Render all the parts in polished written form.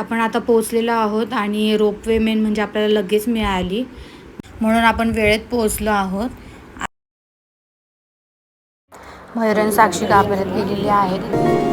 आपण आता पोहोचलेलो आहोत आणि रोपवे मेन म्हणजे आपल्याला लगेच मिळाली, म्हणून आपण वेळेत पोहोचलो आहोत. मयूर आणि साक्षी गाभाऱ्यात गेलेली आहेत.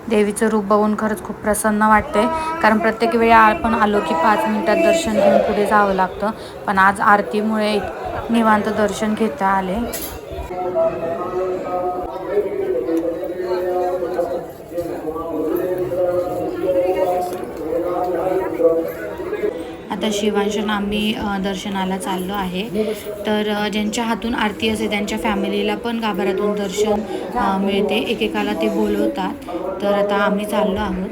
देवीचं रूप बघून खरंच खूप प्रसन्न वाटते, कारण प्रत्येक वेळी आपण आलो की 5 मिनिटात दर्शन घेऊन पुढे जावं लागतं, पण आज आरतीमुळे निवांत दर्शन घेता आले. आता शिवांशन आम्ही दर्शनाला चाललो आहे. तर ज्यांच्या हातून आरती असते त्यांच्या फॅमिलीला पण गाभाऱ्यातून दर्शन मिळते, एकेकाला ते बोलवतात. तर आता आम्ही चाललो आहोत.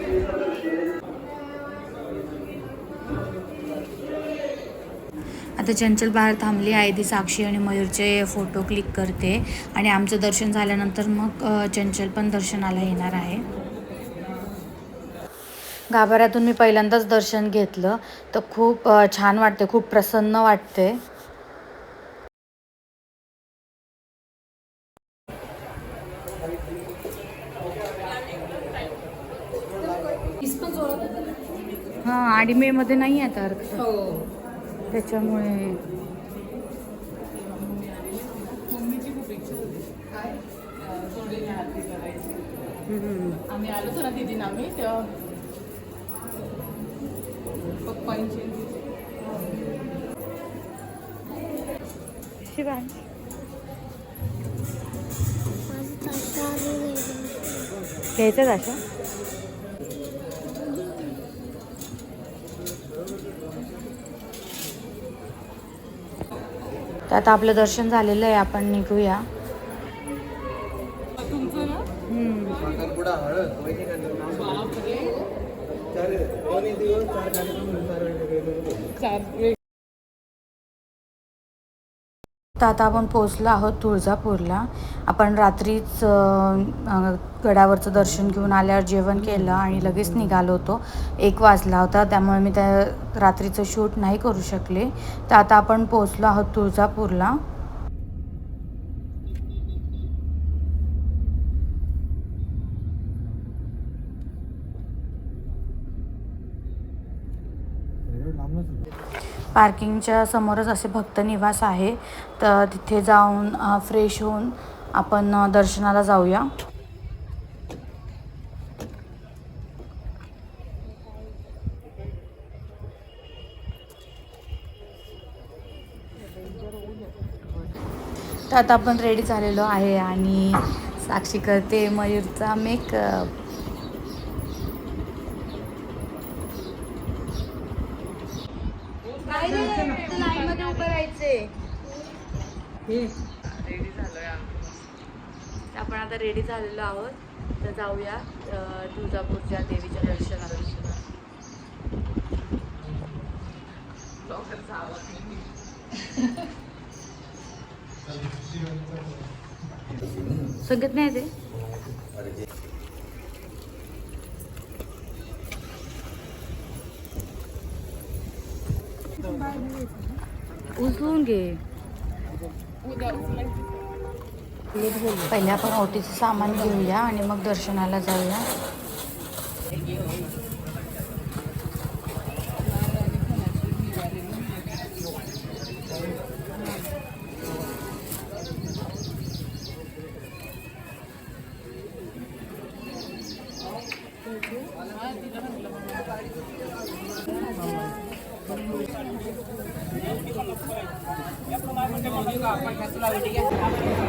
आता चंचल बाहेर थांबली आहे, ती साक्षी आणि मयूरचे फोटो क्लिक करते आणि आमचं दर्शन झाल्यानंतर मग चंचल पण दर्शनाला येणार आहे. गाभाऱ्यातून मी पहिल्यांदाच दर्शन घेतलं, तर खूप छान वाटते, खूप प्रसन्न वाटते. हां, आणि मे मध्ये नाही आहे तर त्याच्यामुळे आम्ही आलो होतो ना दीदी आम्ही तेव्हा पप्पांची शिवाय घ्यायचं अशा. तर आता आपलं दर्शन झालेलं आहे, आपण निघूया. तुमचं ना तर आता आपण पोहोचलो आहोत तुळजापूरला. आपण रात्रीच गडावरचं दर्शन घेऊन आल्यावर जेवण केलं आणि लगेच निघालो होतो. 1 वाजला होता, त्यामुळे मी त्या रात्रीचं शूट नाही करू शकले. तर आता आपण पोहोचलो आहोत तुळजापूरला. पार्किंगच्या समोरच असे भक्त निवास आहे, तर तिथे जाऊन फ्रेश होऊन आपण दर्शनाला जाऊया. तर आता आपण रेडी झालेलो आहे आणि साक्षी करते मयूरचा मेकअप. लाईनमध्ये उभं राहायचे. रेडी झालोय आपण आता रेडी झालेलो आहोत, तर जाऊया तुळजापूरच्या देवीच्या दर्शनाला. संगीत नाही ते उचलून घे. पहिले आपण ओटीचं सामान घेऊया आणि मग दर्शनाला जाऊया.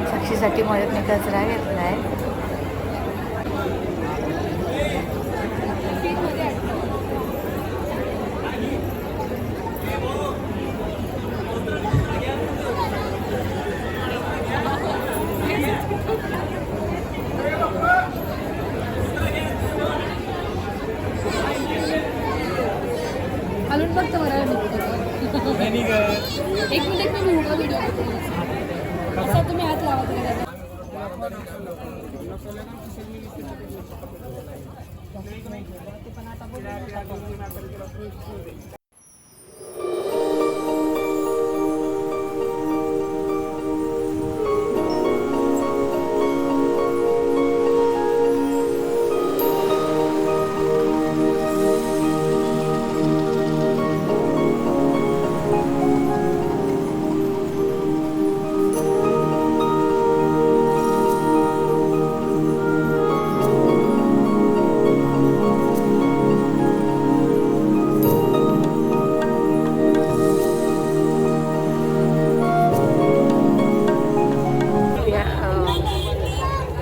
साक्षीसाठी मदत मी कचरा घेतलाय. हलून बघतो मला एक मिनिट मी व्हिडिओ असा तुम्ही हात लावा तरी दादा.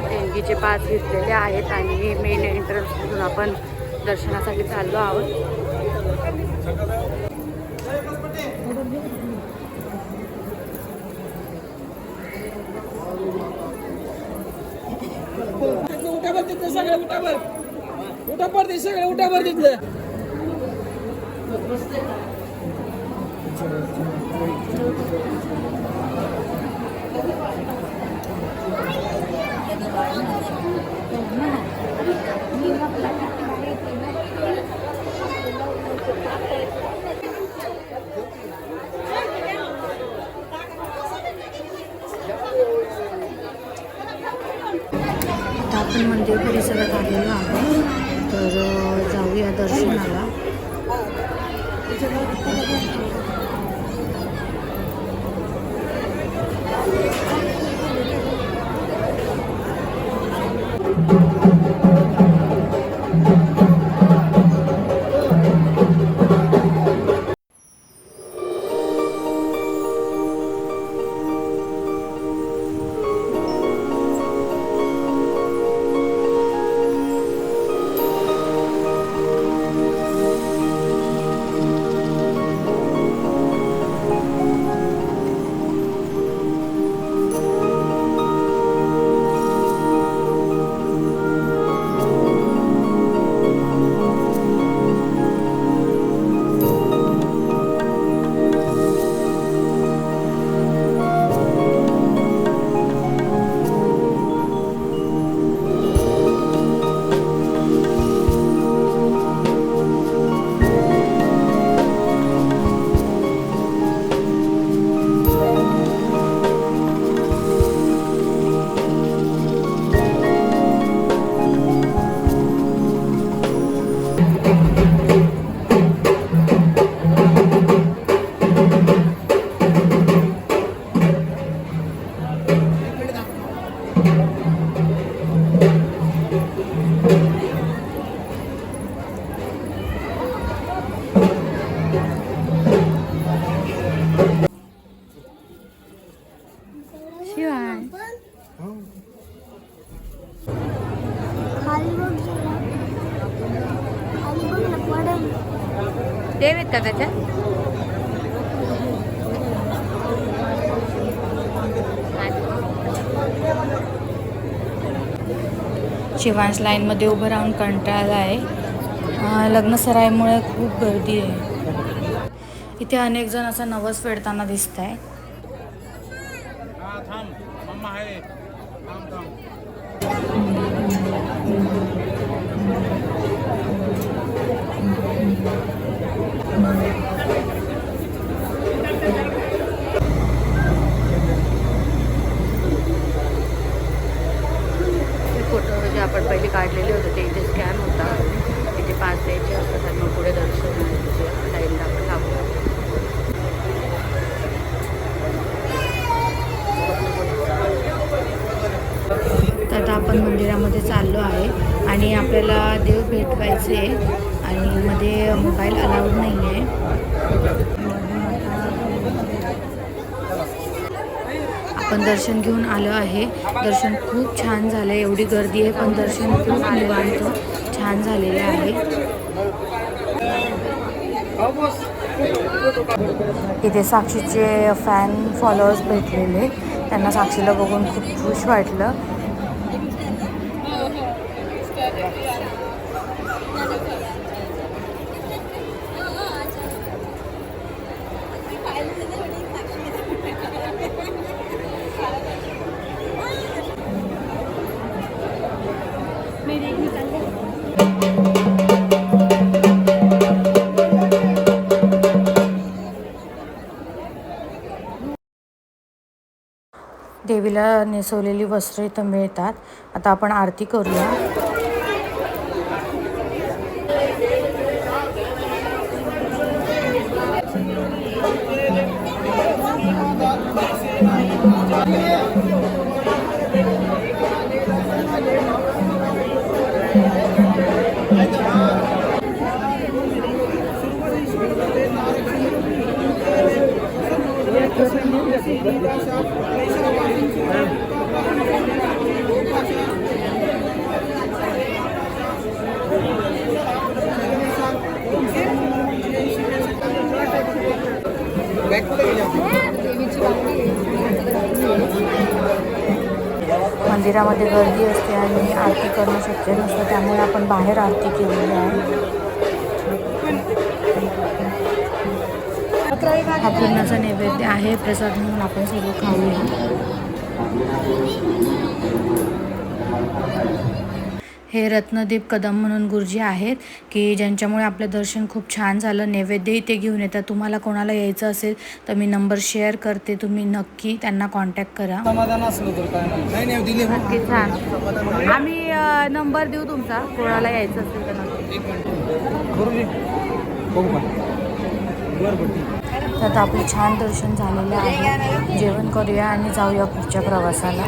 देणगीचे पास घेतलेले आहेत आणि मेन एंट्रन्समधून आपण दर्शनासाठी चाललो आहोत. उठावर तिथलं सगळं उठावर ते सगळं उठावर तिथलं. आता आपण मंदिर परिसरात आलेलो आहोत, तर जाऊया दर्शनाला. देव आहेत का त्याच्यात? शिवांश लाईनमध्ये उभं राहून कंटाळला आहे. लग्न सराईमुळे खूप गर्दी आहे. इथे अनेक जण असं नवस फेडताना दिसत आहे. फोटो जे आपण पहिले काढलेले होते ते इथे स्कॅन होता, इथे पास द्यायचे असतात आणि मग पुढे दर्शन लाईनला आपण लागतो. तर आता आपण मंदिरामध्ये चाललो आहे आणि आपल्याला देव भेटवायचे आणि मध्ये मोबाईल अलाउड नाही आहे. आपण दर्शन घेऊन आलो आहे. दर्शन खूप छान झालं, एवढी गर्दी आहे पण दर्शन खूप निवांत छान झालेले आहे. इथे साक्षीचे फॅन फॉलोअर्स भेटलेले, त्यांना साक्षीला बघून खूप खुश वाटलं. देवीला नेसवलेली वस्त्र इथं मिळतात. आता आपण आरती करूया. मंदिरामध्ये गर्दी असते आणि आरती करणं शक्य नसतं, त्यामुळे आपण बाहेर आरती केलेली आहे. हा पूर्णाचा नैवेद्य आहे, प्रसाद म्हणून आपण सर्व खाऊया. हे रत्नदीप कदम म्हणून गुरुजी आहेत की ज्यांच्यामुळे आपलं दर्शन खूप छान झालं. नैवेद्यही ते घेऊन येतात. तुम्हाला कोणाला यायचं असेल तर मी नंबर शेअर करते, तुम्ही नक्की त्यांना कॉन्टॅक्ट करा. नक्की छान. आम्ही नंबर देऊ तुमचा, कोणाला यायचं असेल तर नक्की. तर आपलं छान दर्शन झालेलं आहे. जेवण करूया आणि जाऊया पुढच्या प्रवासाला.